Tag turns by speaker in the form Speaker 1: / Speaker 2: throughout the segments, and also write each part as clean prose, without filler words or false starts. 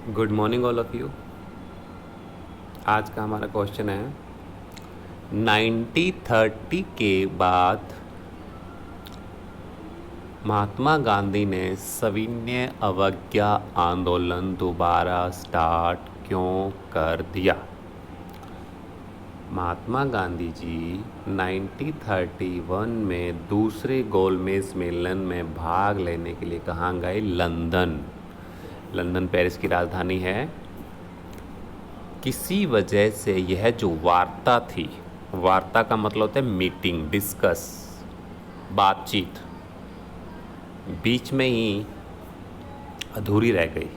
Speaker 1: Good morning all of you. आज का हमारा क्वेश्चन है 1930 के बाद महात्मा गांधी ने सविनय अवज्ञा आंदोलन दोबारा स्टार्ट क्यों कर दिया। महात्मा गांधी जी 1931 में दूसरे गोलमेज सम्मेलन में भाग लेने के लिए कहाँ गए? लंदन। लंदन पेरिस की राजधानी है। किसी वजह से यह जो वार्ता थी, वार्ता का मतलब होता है मीटिंग, डिस्कस, बातचीत, बीच में ही अधूरी रह गई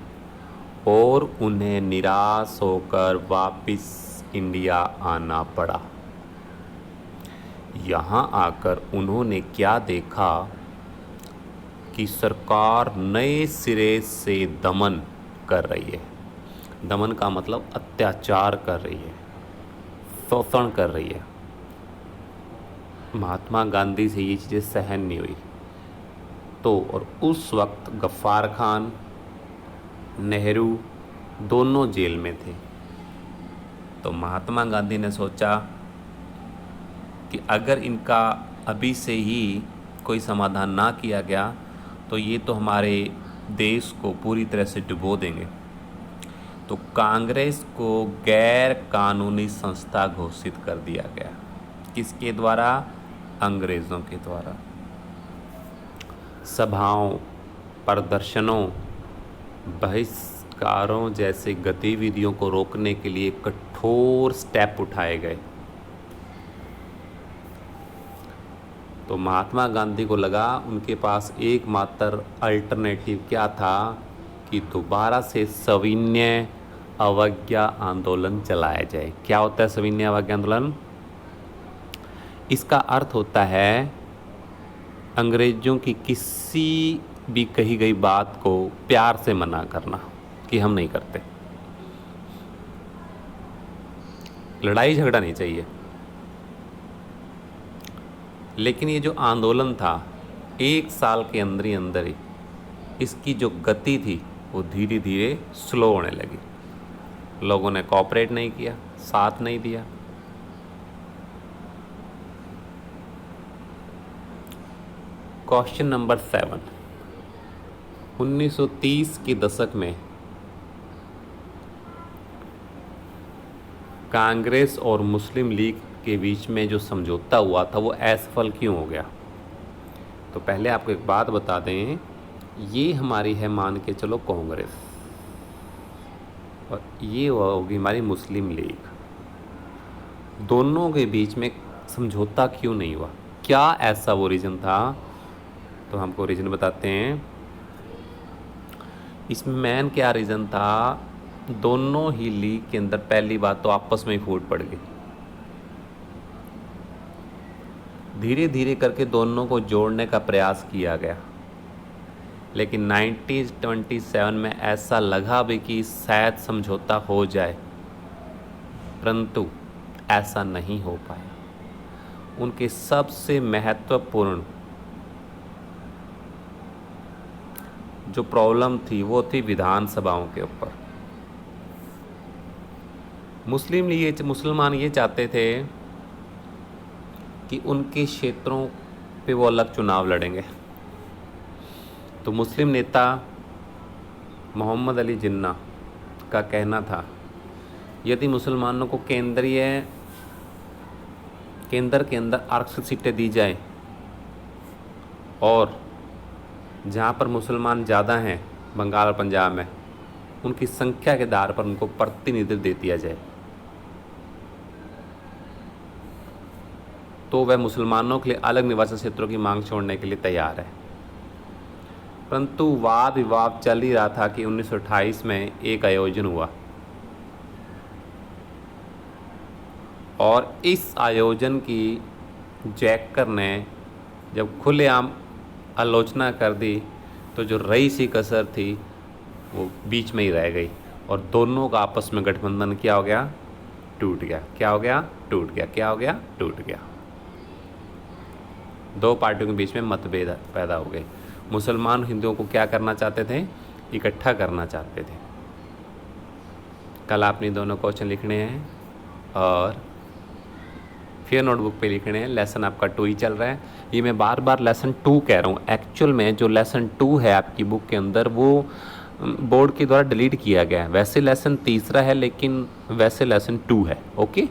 Speaker 1: और उन्हें निराश होकर वापस इंडिया आना पड़ा। यहाँ आकर उन्होंने क्या देखा कि सरकार नए सिरे से दमन कर रही है। दमन का मतलब अत्याचार कर रही है, शोषण कर रही है। महात्मा गांधी से ये चीज़ें सहन नहीं हुई। तो और उस वक्त गफ्फार खान, नेहरू दोनों जेल में थे। तो महात्मा गांधी ने सोचा कि अगर इनका अभी से ही कोई समाधान ना किया गया तो ये तो हमारे देश को पूरी तरह से डुबो देंगे। तो कांग्रेस को गैर कानूनी संस्था घोषित कर दिया गया। किसके द्वारा? अंग्रेज़ों के द्वारा। सभाओं, प्रदर्शनों, बहिष्कारों जैसे गतिविधियों को रोकने के लिए कठोर स्टेप उठाए गए। तो महात्मा गांधी को लगा उनके पास एकमात्र अल्टरनेटिव क्या था कि दोबारा से सविनय अवज्ञा आंदोलन चलाया जाए। क्या होता है सविनय अवज्ञा आंदोलन? इसका अर्थ होता है अंग्रेज़ों की किसी भी कही गई बात को प्यार से मना करना कि हम नहीं करते। लड़ाई झगड़ा नहीं चाहिए। लेकिन ये जो आंदोलन था, 1 साल के अंदर ही इसकी जो गति थी वो धीरे धीरे स्लो होने लगी। लोगों ने कोऑपरेट नहीं किया, साथ नहीं दिया। Question number 7। 1930 के दशक में कांग्रेस और मुस्लिम लीग के बीच में जो समझौता हुआ था वो असफल क्यों हो गया? तो पहले आपको एक बात बता दें, ये हमारी है मान के चलो कांग्रेस और ये होगी हमारी मुस्लिम लीग। दोनों के बीच में समझौता क्यों नहीं हुआ? क्या ऐसा वो रीज़न था? तो हमको रीज़न बताते हैं। इसमें मेन क्या रीज़न था? दोनों ही लीग के अंदर पहली बात तो आपस में ही फूट पड़ गई। धीरे धीरे करके दोनों को जोड़ने का प्रयास किया गया, लेकिन 1927 में ऐसा लगा भी कि शायद समझौता हो जाए, परंतु ऐसा नहीं हो पाया। उनके सबसे महत्वपूर्ण जो प्रॉब्लम थी वो थी विधानसभाओं के ऊपर। मुसलमान ये चाहते थे कि उनके क्षेत्रों पे वो अलग चुनाव लड़ेंगे। तो मुस्लिम नेता मोहम्मद अली जिन्ना का कहना था यदि मुसलमानों को केंद्र के अंदर आरक्षित सीटें दी जाए और जहाँ पर मुसलमान ज़्यादा हैं बंगाल और पंजाब में, उनकी संख्या के आधार पर उनको प्रतिनिधित्व दे दिया जाए तो वह मुसलमानों के लिए अलग निवासी क्षेत्रों की मांग छोड़ने के लिए तैयार है। परंतु वाद विवाद चल ही रहा था कि 1928 में एक आयोजन हुआ और इस आयोजन की जैकर ने जब खुलेआम आलोचना कर दी तो जो रही सी कसर थी वो बीच में ही रह गई और दोनों का आपस में गठबंधन क्या हो गया? टूट गया। क्या हो गया? टूट गया। क्या हो गया? टूट गया। दो पार्टियों के बीच में मतभेद पैदा हो गए। मुसलमान हिंदुओं को क्या करना चाहते थे? इकट्ठा करना चाहते थे। कल आपने दोनों क्वेश्चन लिखने हैं और फिर नोटबुक पे लिखने हैं। लेसन आपका 2 ही चल रहा है। ये मैं बार बार लेसन 2 कह रहा हूँ, एक्चुअल में जो लेसन 2 है आपकी बुक के अंदर वो बोर्ड के द्वारा डिलीट किया गया है। वैसे लेसन तीसरा है लेकिन वैसे लेसन 2 है। ओके।